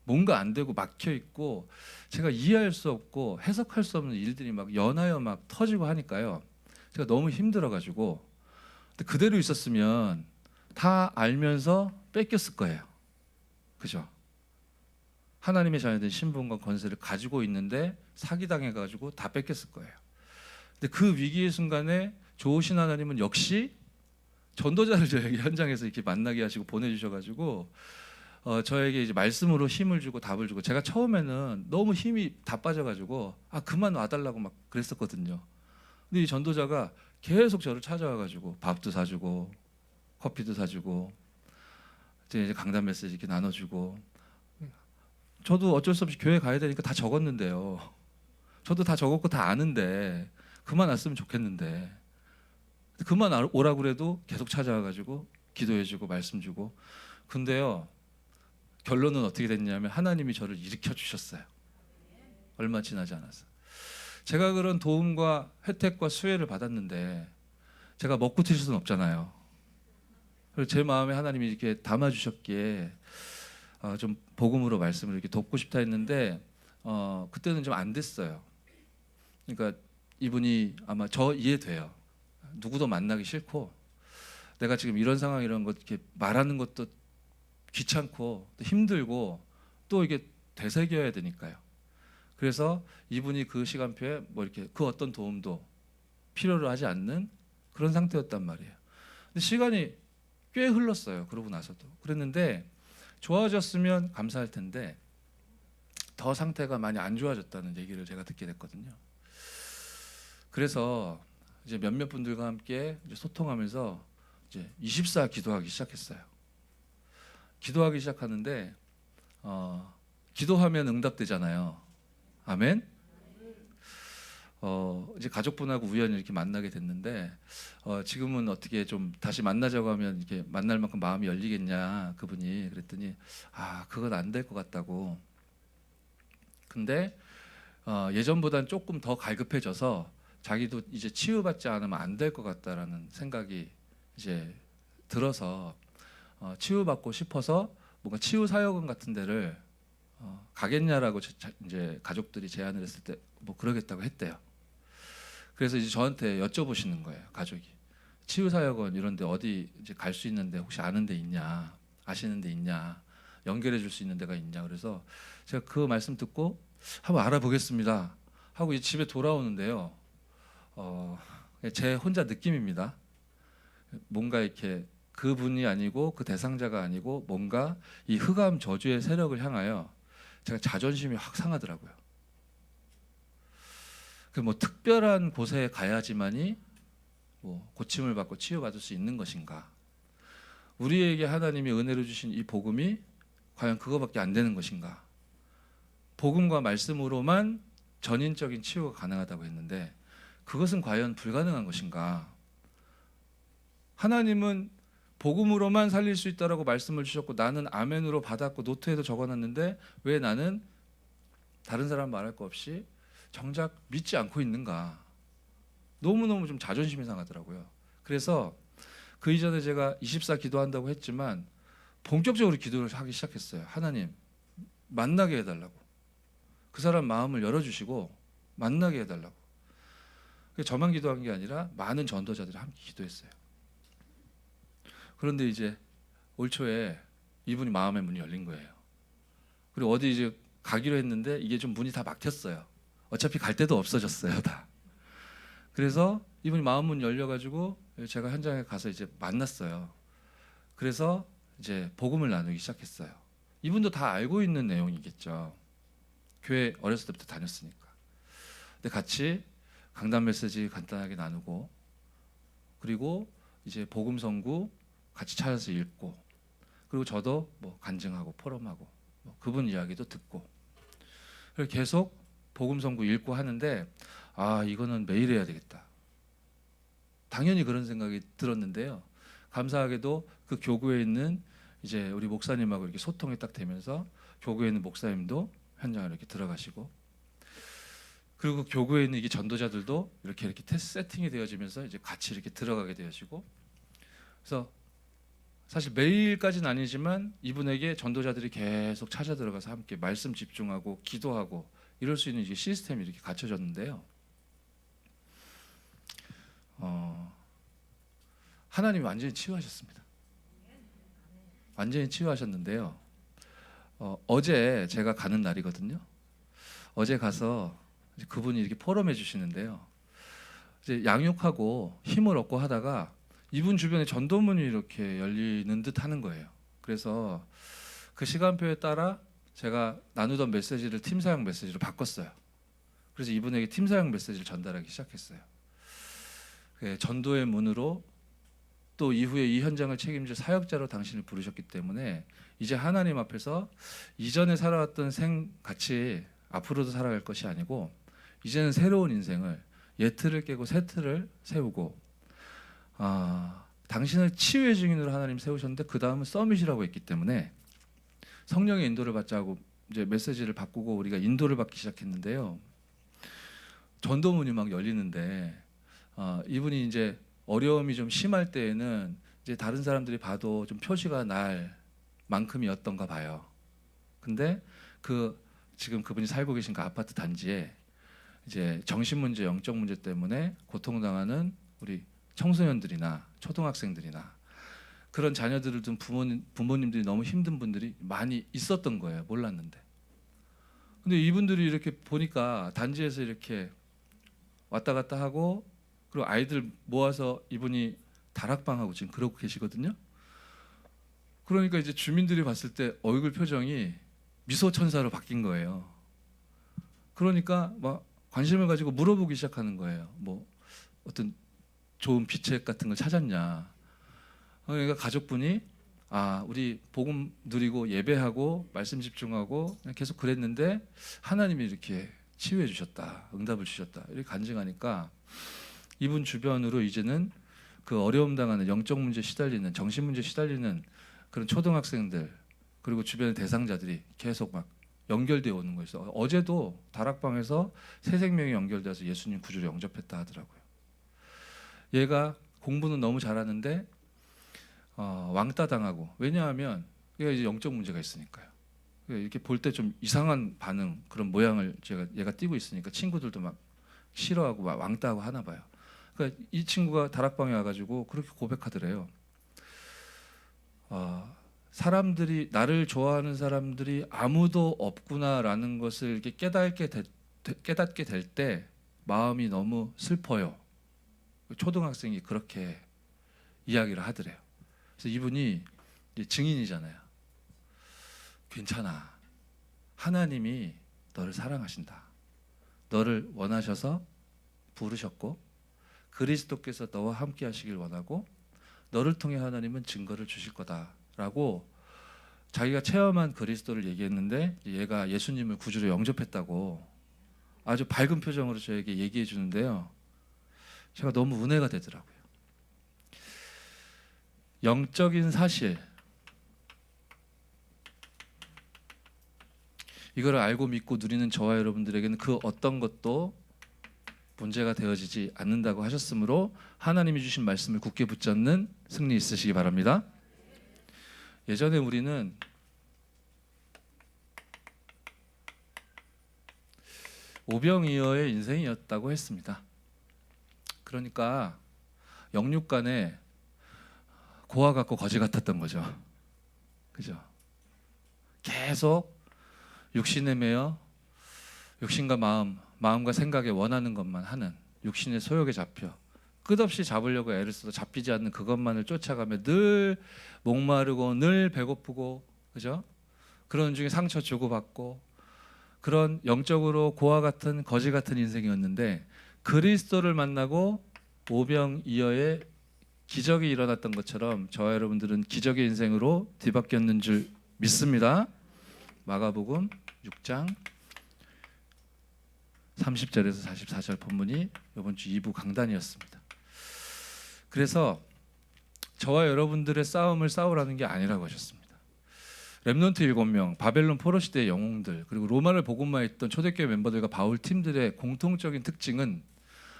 S1: 뭔가 안 되고 막혀 있고 제가 이해할 수 없고 해석할 수 없는 일들이 막 연하여 막 터지고 하니까요. 제가 너무 힘들어가지고 근데 그대로 있었으면 다 알면서 뺏겼을 거예요. 그죠? 하나님의 자녀된 신분과 권세를 가지고 있는데 사기당해가지고 다 뺏겼을 거예요. 근데 그 위기의 순간에 좋으신 하나님은 역시 전도자를 저에게 현장에서 이렇게 만나게 하시고 보내주셔가지고 저에게 이제 말씀으로 힘을 주고 답을 주고 제가 처음에는 너무 힘이 다 빠져가지고 그만 와달라고 막 그랬었거든요. 근데 이 전도자가 계속 저를 찾아와가지고 밥도 사주고 커피도 사주고 이제 강단 메시지 이렇게 나눠주고 저도 어쩔 수 없이 교회 가야 되니까 다 적었는데요. 저도 다 적었고 다 아는데 그만 왔으면 좋겠는데 그만 오라고 그래도 계속 찾아와가지고 기도해주고 말씀 주고 근데요 결론은 어떻게 됐냐면 하나님이 저를 일으켜 주셨어요. 얼마 지나지 않아서 제가 그런 도움과 혜택과 수혜를 받았는데 제가 먹고 튈 수는 없잖아요. 그래서 제 마음에 하나님이 이렇게 담아주셨기에 좀 복음으로 말씀을 이렇게 돕고 싶다 했는데 그때는 좀 안 됐어요. 그러니까 이분이 아마 저 이해돼요. 누구도 만나기 싫고 내가 지금 이런 상황 이런 것 이렇게 말하는 것도 귀찮고 또 힘들고 또 이게 되새겨야 되니까요. 그래서 이분이 그 시간표에 뭐 이렇게 그 어떤 도움도 필요로 하지 않는 그런 상태였단 말이에요. 근데 시간이 꽤 흘렀어요. 그러고 나서도 그랬는데 좋아졌으면 감사할 텐데 더 상태가 많이 안 좋아졌다는 얘기를 제가 듣게 됐거든요. 그래서 이제 몇몇 분들과 함께 이제 소통하면서 이제 24 기도하기 시작했어요. 기도하기 시작하는데 기도하면 응답되잖아요. 아멘. 이제 가족분하고 우연히 이렇게 만나게 됐는데 지금은 어떻게 좀 다시 만나자고 하면 이렇게 만날 만큼 마음이 열리겠냐 그분이 그랬더니 그건 안 될 것 같다고. 근데 예전보다는 조금 더 갈급해져서 자기도 이제 치유받지 않으면 안 될 것 같다라는 생각이 이제 들어서 치유받고 싶어서 뭔가 치유 사역원 같은 데를 가겠냐라고 이제 가족들이 제안을 했을 때 뭐 그러겠다고 했대요. 그래서 이제 저한테 여쭤보시는 거예요. 가족이 치유 사역원 이런 데 어디 이제 갈 수 있는데 혹시 아는 데 있냐, 아시는 데 있냐, 연결해 줄 수 있는 데가 있냐. 그래서 제가 그 말씀 듣고 한번 알아보겠습니다 하고 이제 집에 돌아오는데요. 제 혼자 느낌입니다. 뭔가 이렇게 그분이 아니고 그 대상자가 아니고 뭔가 이 흑암 저주의 세력을 향하여 제가 자존심이 확 상하더라고요. 그 뭐 특별한 곳에 가야지만이 뭐 고침을 받고 치유받을 수 있는 것인가? 우리에게 하나님이 은혜로 주신 이 복음이 과연 그거밖에 안 되는 것인가? 복음과 말씀으로만 전인적인 치유가 가능하다고 했는데 그것은 과연 불가능한 것인가? 하나님은 복음으로만 살릴 수 있다라고 말씀을 주셨고 나는 아멘으로 받았고 노트에도 적어놨는데 왜 나는 다른 사람 말할 거 없이 정작 믿지 않고 있는가? 너무너무 좀 자존심이 상하더라고요. 그래서 그 이전에 제가 24 기도한다고 했지만 본격적으로 기도를 하기 시작했어요. 하나님 만나게 해달라고. 그 사람 마음을 열어주시고 만나게 해달라고. 저만 기도한 게 아니라 많은 전도자들이 함께 기도했어요. 그런데 이제 올 초에 이분이 마음의 문이 열린 거예요. 그리고 어디 이제 가기로 했는데 이게 좀 문이 다 막혔어요. 어차피 갈 데도 없어졌어요, 다. 그래서 이분이 마음 문 열려가지고 제가 현장에 가서 이제 만났어요. 그래서 이제 복음을 나누기 시작했어요. 이분도 다 알고 있는 내용이겠죠. 교회 어렸을 때부터 다녔으니까. 근데 같이 강단 메시지 간단하게 나누고, 그리고 이제 복음 선구 같이 찾아서 읽고, 그리고 저도 뭐 간증하고 포럼하고 뭐 그분 이야기도 듣고, 그리고 계속 복음 선구 읽고 하는데, 아, 이거는 매일 해야 되겠다. 당연히 그런 생각이 들었는데요. 감사하게도 그 교구에 있는 이제 우리 목사님하고 이렇게 소통이 딱 되면서 교구에 있는 목사님도 현장에 이렇게 들어가시고, 그리고 교구에 있는 이 전도자들도 이렇게 세팅이 되어지면서 이제 같이 이렇게 들어가게 되어지고, 그래서 사실 매일까지는 아니지만 이분에게 전도자들이 계속 찾아 들어가서 함께 말씀 집중하고 기도하고 이럴 수 있는 이제 시스템이 이렇게 갖춰졌는데요. 하나님이 완전히 치유하셨습니다. 완전히 치유하셨는데요. 어제 제가 가는 날이거든요. 어제 가서 그분이 이렇게 포럼해 주시는데요. 이제 양육하고 힘을 얻고 하다가 이분 주변에 전도문이 이렇게 열리는 듯 하는 거예요. 그래서 그 시간표에 따라 제가 나누던 메시지를 팀 사역 메시지로 바꿨어요. 그래서 이분에게 팀 사역 메시지를 전달하기 시작했어요. 전도의 문으로, 또 이후에 이 현장을 책임질 사역자로 당신을 부르셨기 때문에 이제 하나님 앞에서 이전에 살아왔던 같이 앞으로도 살아갈 것이 아니고, 이제는 새로운 인생을, 옛 틀을 깨고 새 틀을 세우고, 당신을 치유의 증인으로 하나님 세우셨는데 그 다음은 서밋이라고 했기 때문에 성령의 인도를 받자고 이제 메시지를 바꾸고 우리가 인도를 받기 시작했는데요. 전도문이 막 열리는데, 이분이 이제 어려움이 좀 심할 때에는 이제 다른 사람들이 봐도 좀 표시가 날 만큼이었던가 봐요. 근데 지금 그분이 살고 계신 그 아파트 단지에 이제 정신 문제, 영적 문제 때문에 고통당하는 우리 청소년들이나 초등학생들이나 그런 자녀들을 둔 부모님들이 너무 힘든 분들이 많이 있었던 거예요. 몰랐는데. 근데 이분들이 이렇게 보니까 단지에서 이렇게 왔다 갔다 하고, 그리고 아이들 모아서 이분이 다락방하고 지금 그러고 계시거든요. 그러니까 이제 주민들이 봤을 때 얼굴 표정이 미소 천사로 바뀐 거예요. 그러니까 막 관심을 가지고 물어보기 시작하는 거예요. 뭐 어떤 좋은 비책 같은 걸 찾았냐. 그러니까 가족분이 우리 복음 누리고 예배하고 말씀 집중하고 계속 그랬는데 하나님이 이렇게 치유해 주셨다, 응답을 주셨다, 이렇게 간증하니까 이분 주변으로 이제는 그 어려움 당하는 영적 문제 시달리는, 정신 문제 시달리는 그런 초등학생들, 그리고 주변의 대상자들이 계속 막 연결되어 오는 거였어요. 어제도 다락방에서 새 생명이 연결돼서 예수님 구주를 영접했다 하더라고요. 얘가 공부는 너무 잘하는데 왕따 당하고, 왜냐하면 얘가 이제 영적 문제가 있으니까요. 이렇게 볼 때 좀 이상한 반응, 그런 모양을 얘가 띄고 있으니까 친구들도 막 싫어하고 막 왕따하고 하나 봐요. 그러니까 이 친구가 다락방에 와가지고 그렇게 고백하더래요. 사람들이, 나를 좋아하는 사람들이 아무도 없구나라는 것을 이렇게 깨닫게 될 때 마음이 너무 슬퍼요. 초등학생이 그렇게 이야기를 하더래요. 그래서 이분이 이제 증인이잖아요. 괜찮아. 하나님이 너를 사랑하신다. 너를 원하셔서 부르셨고, 그리스도께서 너와 함께 하시길 원하고, 너를 통해 하나님은 증거를 주실 거다라고 자기가 체험한 그리스도를 얘기했는데, 얘가 예수님을 구주로 영접했다고 아주 밝은 표정으로 저에게 얘기해 주는데요. 제가 너무 은혜가 되더라고요. 영적인 사실, 이걸 알고 믿고 누리는 저와 여러분들에게는 그 어떤 것도 문제가 되어지지 않는다고 하셨으므로 하나님이 주신 말씀을 굳게 붙잡는 승리 있으시기 바랍니다. 예전에 우리는 오병이어의 인생이었다고 했습니다. 그러니까 영육간에 고아 같고 거지 같았던 거죠. 그죠? 계속 육신에 매여 육신과 마음과 생각에 원하는 것만 하는, 육신의 소욕에 잡혀 끝없이 잡으려고 애를 써도 잡히지 않는 그것만을 쫓아가며 늘 목마르고 늘 배고프고, 그죠? 그런 중에 상처 주고받고 그런 영적으로 고아 같은 거지 같은 인생이었는데 그리스도를 만나고 오병이어의 기적이 일어났던 것처럼 저와 여러분들은 기적의 인생으로 뒤바뀌었는 줄 믿습니다. 마가복음 6장 30절에서 44절 본문이 이번 주 2부 강단이었습니다. 그래서 저와 여러분들의 싸움을 싸우라는 게 아니라고 하셨습니다. 렘넌트 7명, 바벨론 포로 시대의 영웅들, 그리고 로마를 복음화했던 초대교회 멤버들과 바울 팀들의 공통적인 특징은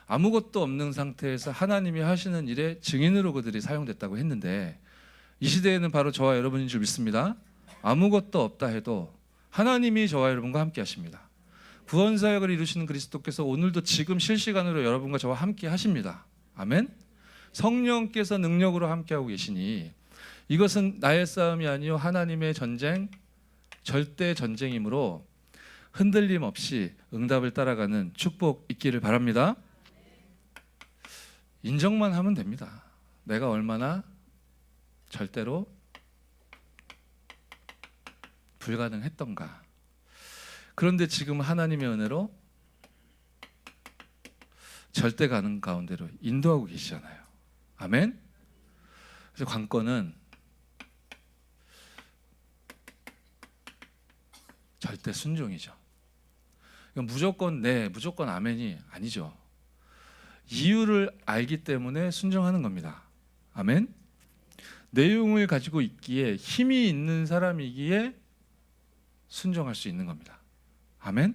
S1: 아무것도 없는 상태에서 하나님이 하시는 일의 증인으로 그들이 사용됐다고 했는데 이 시대에는 바로 저와 여러분인 줄 믿습니다. 아무것도 없다 해도 하나님이 저와 여러분과 함께 하십니다. 구원사역을 이루시는 그리스도께서 오늘도 지금 실시간으로 여러분과 저와 함께 하십니다. 아멘. 성령께서 능력으로 함께하고 계시니 이것은 나의 싸움이 아니요 하나님의 전쟁, 절대 전쟁이므로 흔들림 없이 응답을 따라가는 축복 있기를 바랍니다. 인정만 하면 됩니다. 내가 얼마나 절대로 불가능했던가. 그런데 지금 하나님의 은혜로 절대 가능 가운데로 인도하고 계시잖아요. 아멘. 그래서 관건은 절대 순종이죠. 무조건 네, 무조건 아멘이 아니죠. 이유를 알기 때문에 순종하는 겁니다. 아멘. 내용을 가지고 있기에 힘이 있는 사람이기에 순종할 수 있는 겁니다. 아멘.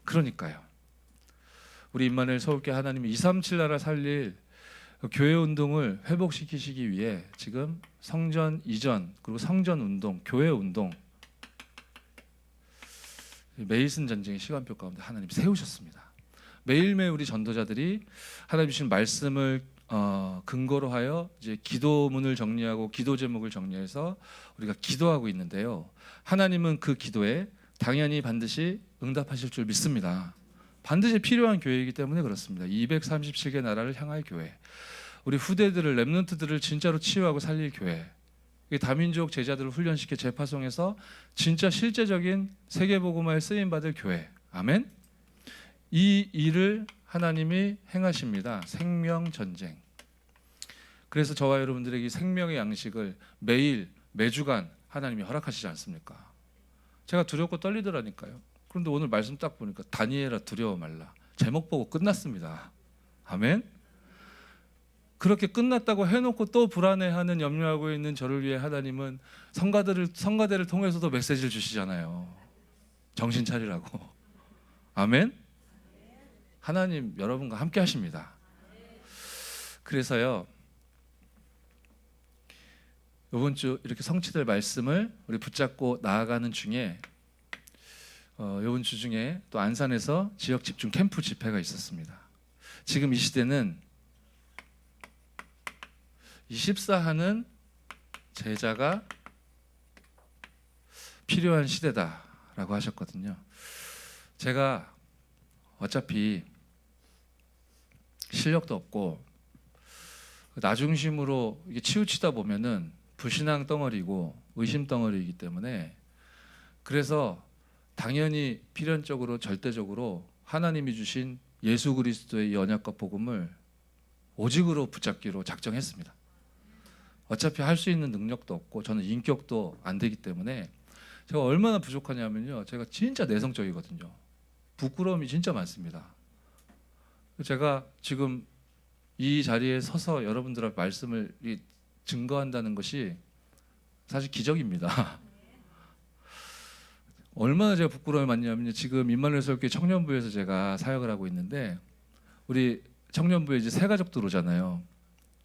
S1: 그러니까요. 우리 임마누엘 서울교회 하나님이 237 나라 살릴 교회 운동을 회복시키시기 위해 지금 성전 이전 그리고 성전 운동, 교회 운동 메이슨 전쟁의 시간표 가운데 하나님 세우셨습니다. 매일매일 우리 전도자들이 하나님 주신 말씀을 근거로 하여 이제 기도문을 정리하고 기도 제목을 정리해서 우리가 기도하고 있는데요. 하나님은 그 기도에 당연히 반드시 응답하실 줄 믿습니다. 반드시 필요한 교회이기 때문에 그렇습니다. 237개 나라를 향할 교회, 우리 후대들을 렘넌트들을 진짜로 치유하고 살릴 교회, 다민족 제자들을 훈련시켜 재파송해서 진짜 실제적인 세계복음화에 쓰임받을 교회. 아멘. 이 일을 하나님이 행하십니다. 생명전쟁. 그래서 저와 여러분들에게 생명의 양식을 매일 매주간 하나님이 허락하시지 않습니까? 제가 두렵고 떨리더라니까요. 그런데 오늘 말씀 딱 보니까 다니엘아 두려워 말라. 제목 보고 끝났습니다. 아멘. 그렇게 끝났다고 해놓고 또 불안해하는 염려하고 있는 저를 위해 하나님은 성가대를 통해서도 메시지를 주시잖아요. 정신 차리라고. 아멘. 하나님 여러분과 함께 하십니다. 그래서요, 이번 주 이렇게 성취될 말씀을 우리 붙잡고 나아가는 중에 이번 주 중에 또 안산에서 지역 집중 캠프 집회가 있었습니다. 지금 이 시대는 24하는 제자가 필요한 시대다라고 하셨거든요. 제가 어차피 실력도 없고 나 중심으로 이게 치우치다 보면은 불신앙 덩어리고 의심 덩어리이기 때문에 그래서 당연히 필연적으로 절대적으로 하나님이 주신 예수 그리스도의 언약과 복음을 오직으로 붙잡기로 작정했습니다. 어차피 할 수 있는 능력도 없고 저는 인격도 안 되기 때문에 제가 얼마나 부족하냐면요, 제가 진짜 내성적이거든요. 부끄러움이 진짜 많습니다. 제가 지금 이 자리에 서서 여러분들 앞에 말씀을 증거한다는 것이 사실 기적입니다. 얼마나 제가 부끄러움이 많냐면요, 지금 임마누엘 서울교회 청년부에서 제가 사역을 하고 있는데 우리 청년부에 이제 새 가족 들어오잖아요.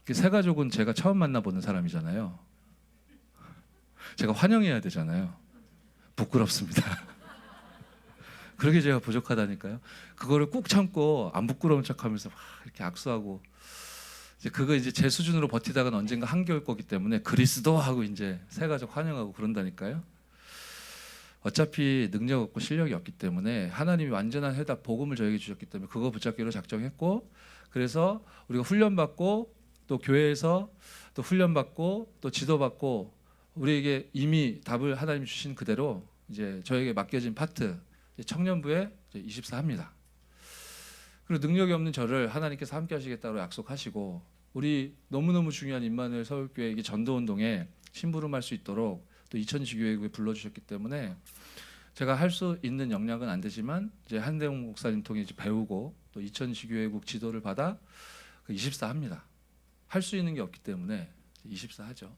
S1: 그 새 가족은 제가 처음 만나보는 사람이잖아요. 제가 환영해야 되잖아요. 부끄럽습니다. 그렇게 제가 부족하다니까요. 그거를 꾹 참고 안 부끄러운 척하면서 막 이렇게 악수하고 그거 이제 제 수준으로 버티다가는 언젠가 한계올 거기 때문에 그리스도 하고 이제 새 가족 환영하고 그런다니까요. 어차피 능력 없고 실력이 없기 때문에 하나님이 완전한 해답 복음을 저에게 주셨기 때문에 그거 붙잡기로 작정했고, 그래서 우리가 훈련받고 또 교회에서 또 훈련받고 또 지도받고 우리에게 이미 답을 하나님 주신 그대로 이제 저에게 맡겨진 파트 청년부에 24 합니다. 그리고 능력이 없는 저를 하나님께서 함께 하시겠다고 약속하시고 우리 너무너무 중요한 임마누엘 서울교회 전도운동에 심부름할 수 있도록 또 이천지교회에 불러주셨기 때문에 제가 할 수 있는 역량은 안 되지만 이제 한대웅 목사님 통해 이제 배우고 또 이천지교회국 지도를 받아 24 합니다. 할 수 있는 게 없기 때문에 24 하죠.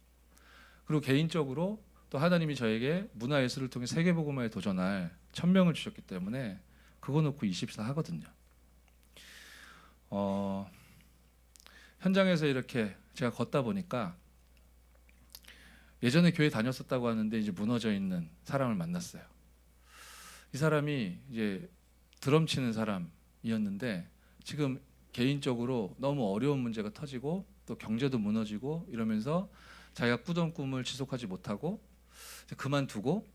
S1: 그리고 개인적으로 또 하나님이 저에게 문화예술을 통해 세계복음화에 도전할 1000명을 주셨기 때문에 그거 놓고 24 하거든요. 현장에서 이렇게 제가 걷다 보니까 예전에 교회 다녔었다고 하는데 이제 무너져 있는 사람을 만났어요. 이 사람이 이제 드럼 치는 사람이었는데 지금 개인적으로 너무 어려운 문제가 터지고 또 경제도 무너지고 이러면서 자기가 꾸던 꿈을 지속하지 못하고 그만두고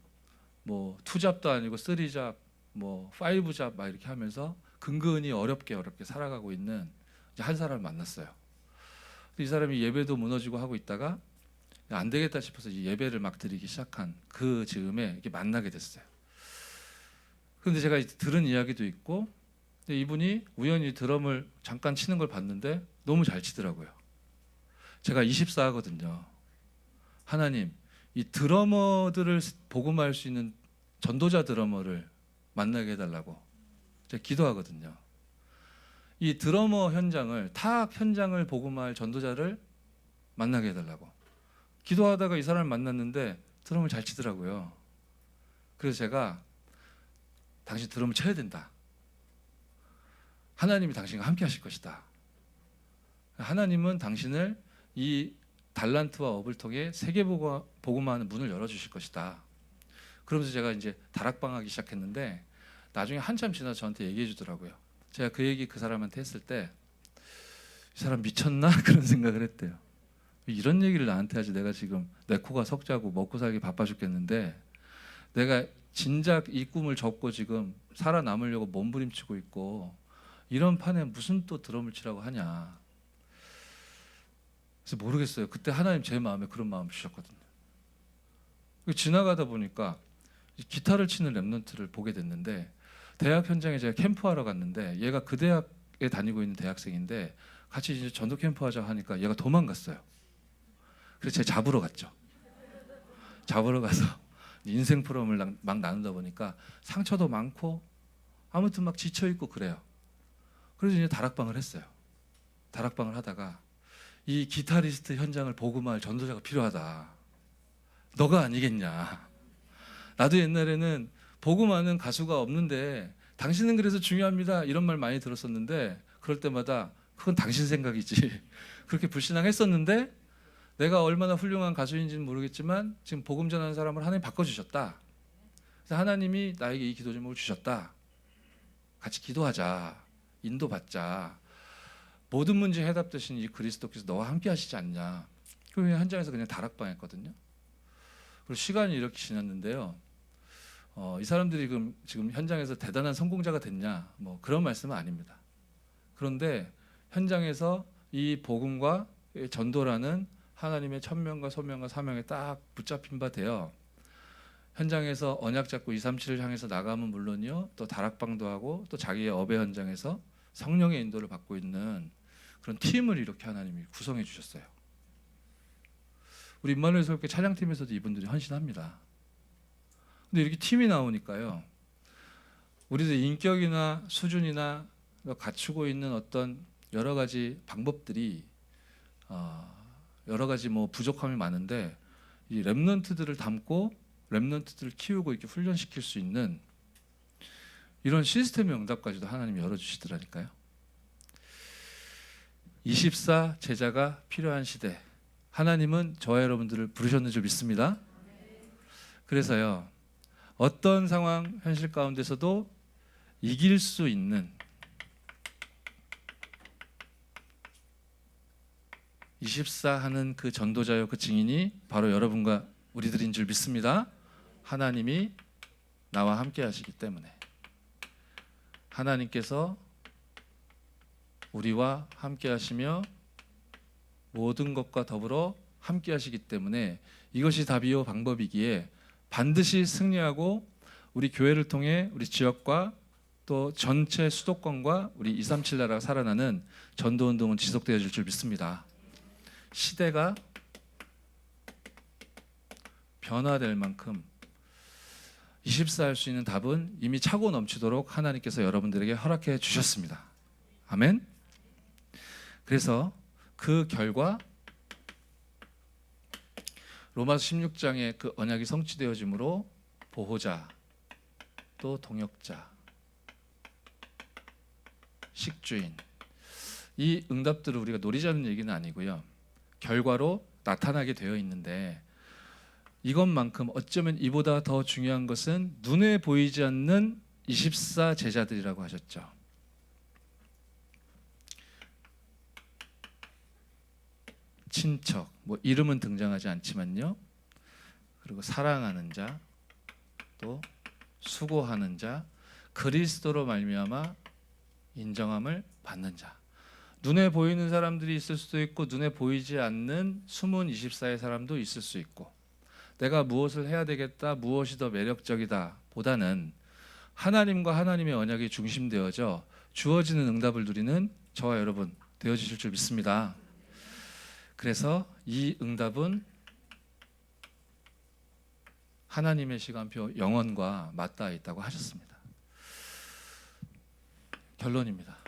S1: 뭐 투잡도 아니고 쓰리잡 뭐 파이브잡 막 이렇게 하면서 근근히 어렵게 살아가고 있는 한 사람을 만났어요. 이 사람이 예배도 무너지고 하고 있다가 안 되겠다 싶어서 예배를 막 드리기 시작한 그 즈음에 이렇게 만나게 됐어요. 그런데 제가 들은 이야기도 있고 이분이 우연히 드럼을 잠깐 치는 걸 봤는데 너무 잘 치더라고요. 제가 24 하거든요. 하나님, 이 드러머들을 복음화할 수 있는 전도자 드러머를 만나게 해달라고 제가 기도하거든요. 이 드러머 현장을 타악 현장을 복음화할 전도자를 만나게 해달라고 기도하다가 이 사람을 만났는데 드럼을 잘 치더라고요. 그래서 제가 당신 드럼을 쳐야 된다. 하나님이 당신과 함께 하실 것이다. 하나님은 당신을 이 달란트와 업을 통해 세계 복음화하는 문을 열어주실 것이다. 그러면서 제가 이제 다락방하기 시작했는데 나중에 한참 지나서 저한테 얘기해 주더라고요. 제가 그 얘기 그 사람한테 했을 때 이 사람 미쳤나? 그런 생각을 했대요. 이런 얘기를 나한테 하지. 내가 지금 내 코가 석자고 먹고 살기 바빠 죽겠는데 내가 진작 이 꿈을 접고 지금 살아남으려고 몸부림치고 있고 이런 판에 무슨 또 드럼을 치라고 하냐. 그래서 모르겠어요. 그때 하나님 제 마음에 그런 마음을 주셨거든요. 지나가다 보니까 기타를 치는 랩런트를 보게 됐는데 대학 현장에 제가 캠프하러 갔는데 얘가 그 대학에 다니고 있는 대학생인데 같이 이제 전도 캠프하자 하니까 얘가 도망갔어요. 그래서 제가 잡으러 갔죠. 잡으러 가서 인생 프로그램을 막 나누다 보니까 상처도 많고 아무튼 막 지쳐 있고 그래요. 그래서 이제 다락방을 했어요. 다락방을 하다가 이 기타리스트 현장을 복음화할 전도자가 필요하다. 너가 아니겠냐. 나도 옛날에는 복음하는 가수가 없는데 당신은 그래서 중요합니다. 이런 말 많이 들었었는데 그럴 때마다 그건 당신 생각이지. 그렇게 불신앙했었는데 내가 얼마나 훌륭한 가수인지는 모르겠지만 지금 복음 전하는 사람을 하나님 바꿔주셨다. 그래서 하나님이 나에게 이 기도 제목을 주셨다. 같이 기도하자. 인도받자. 모든 문제 해답 되신 이 그리스도께서 너와 함께 하시지 않냐. 그 현장에서 그냥 다락방 했거든요. 그리고 시간이 이렇게 지났는데요. 이 사람들이 지금 현장에서 대단한 성공자가 됐냐 뭐 그런 말씀은 아닙니다. 그런데 현장에서 이 복음과 전도라는 하나님의 천명과 소명과 사명에 딱 붙잡힌 바 되어 현장에서 언약 잡고 237을 향해서 나가면 물론이요 또 다락방도 하고 또 자기의 업의 현장에서 성령의 인도를 받고 있는 그런 팀을 이렇게 하나님이 구성해 주셨어요. 우리 임마누엘 서울교회 찬양팀에서도 이분들이 헌신합니다. 근데 이렇게 팀이 나오니까요 우리들 인격이나 수준이나 갖추고 있는 어떤 여러 가지 방법들이 여러 가지 뭐 부족함이 많은데 이 렘넌트들을 담고 렘넌트들을 키우고 이렇게 훈련시킬 수 있는 이런 시스템의 응답까지도 하나님이 열어주시더라니까요. 24 제자가 필요한 시대. 하나님은 저와 여러분들을 부르셨는 줄 믿습니다. 그래서요 어떤 상황 현실 가운데서도 이길 수 있는 24 하는 그 전도자요 그 증인이 바로 여러분과 우리들인 줄 믿습니다. 하나님이 나와 함께 하시기 때문에 하나님께서 우리와 함께 하시며 모든 것과 더불어 함께 하시기 때문에 이것이 답이요 방법이기에 반드시 승리하고 우리 교회를 통해 우리 지역과 또 전체 수도권과 우리 237 나라가 살아나는 전도운동은 지속되어질 줄 믿습니다. 시대가 변화될 만큼 24할 수 있는 답은 이미 차고 넘치도록 하나님께서 여러분들에게 허락해 주셨습니다. 아멘. 그래서 그 결과 로마서 16장의 그 언약이 성취되어짐으로 보호자, 또 동역자, 식주인, 이 응답들을 우리가 노리자는 얘기는 아니고요. 결과로 나타나게 되어 있는데 이것만큼 어쩌면 이보다 더 중요한 것은 눈에 보이지 않는 24 제자들이라고 하셨죠. 친척, 뭐 이름은 등장하지 않지만요. 그리고 사랑하는 자, 또 수고하는 자, 그리스도로 말미암아 인정함을 받는 자. 눈에 보이는 사람들이 있을 수도 있고 눈에 보이지 않는 숨은 24의 사람도 있을 수 있고 내가 무엇을 해야 되겠다, 무엇이 더 매력적이다 보다는 하나님과 하나님의 언약이 중심되어져 주어지는 응답을 누리는 저와 여러분 되어지실 줄 믿습니다. 그래서 이 응답은 하나님의 시간표 영원과 맞닿아 있다고 하셨습니다. 결론입니다.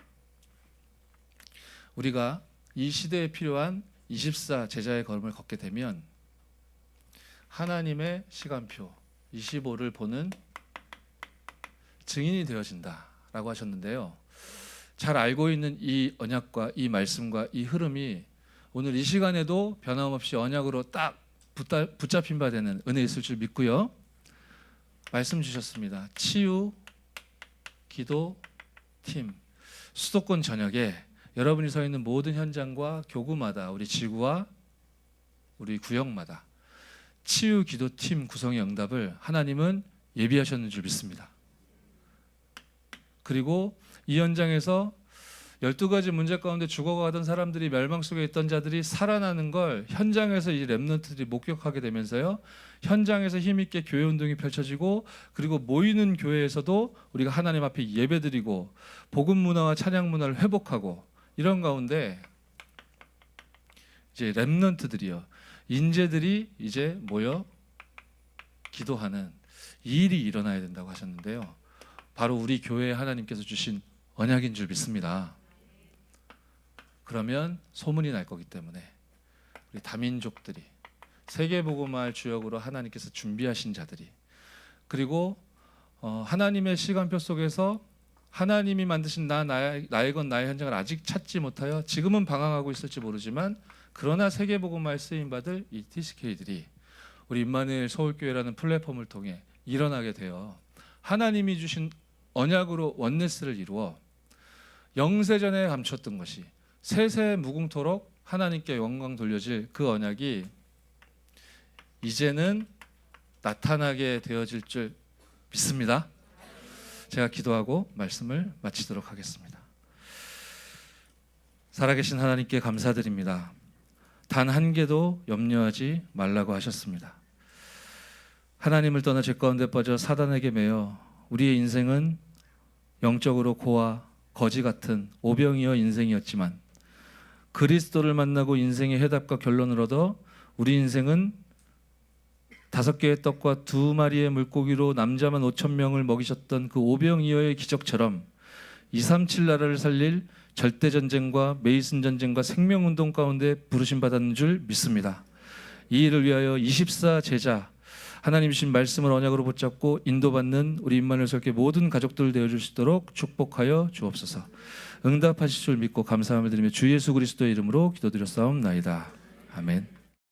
S1: 우리가 이 시대에 필요한 24 제자의 걸음을 걷게 되면 하나님의 시간표 25를 보는 증인이 되어진다라고 하셨는데요. 잘 알고 있는 이 언약과 이 말씀과 이 흐름이 오늘 이 시간에도 변함없이 언약으로 딱 붙잡힌 바 되는 은혜 있을 줄 믿고요. 말씀 주셨습니다. 치유, 기도, 팀. 수도권 전역에 여러분이 서 있는 모든 현장과 교구마다 우리 지구와 우리 구역마다 치유, 기도, 팀 구성의 응답을 하나님은 예비하셨는 줄 믿습니다. 그리고 이 현장에서 12가지 문제 가운데 죽어가던 사람들이 멸망 속에 있던 자들이 살아나는 걸 현장에서 이 렘넌트들이 목격하게 되면서요. 현장에서 힘있게 교회 운동이 펼쳐지고 그리고 모이는 교회에서도 우리가 하나님 앞에 예배드리고 복음 문화와 찬양 문화를 회복하고 이런 가운데 이제 렘넌트들이요. 인재들이 이제 모여 기도하는 이 일이 일어나야 된다고 하셨는데요. 바로 우리 교회에 하나님께서 주신 언약인 줄 믿습니다. 그러면 소문이 날 거기 때문에 우리 다민족들이 세계복음화할 주역으로 하나님께서 준비하신 자들이 그리고 하나님의 시간표 속에서 하나님이 만드신 나의 건 나의 현장을 아직 찾지 못하여 지금은 방황하고 있을지 모르지만 그러나 세계복음화에 쓰임받을 이 TCK들이 우리 임마누엘 서울교회라는 플랫폼을 통해 일어나게 되어 하나님이 주신 언약으로 원네스를 이루어 영세전에 감췄던 것이 세세 무궁토록 하나님께 영광 돌려질 그 언약이 이제는 나타나게 되어질 줄 믿습니다. 제가 기도하고 말씀을 마치도록 하겠습니다. 살아계신 하나님께 감사드립니다. 단 한 개도 염려하지 말라고 하셨습니다. 하나님을 떠나 죄 가운데 빠져 사단에게 매여 우리의 인생은 영적으로 고와 거지 같은 오병이어 인생이었지만 그리스도를 만나고 인생의 해답과 결론을 얻어 우리 인생은 5개의 떡과 2마리의 물고기로 남자만 5,000명을 먹이셨던 그 오병이어의 기적처럼 237 나라를 살릴 절대전쟁과 메이슨 전쟁과 생명운동 가운데 부르심 받았는 줄 믿습니다. 이 일을 위하여 24 제자 하나님 주신 말씀을 언약으로 붙잡고 인도받는 우리 임마누엘 서울교회 모든 가족들 되어줄 수 있도록 축복하여 주옵소서. 응답하실 줄 믿고 감사함을 드리며 주 예수 그리스도의 이름으로 기도드렸사옵나이다. 아멘.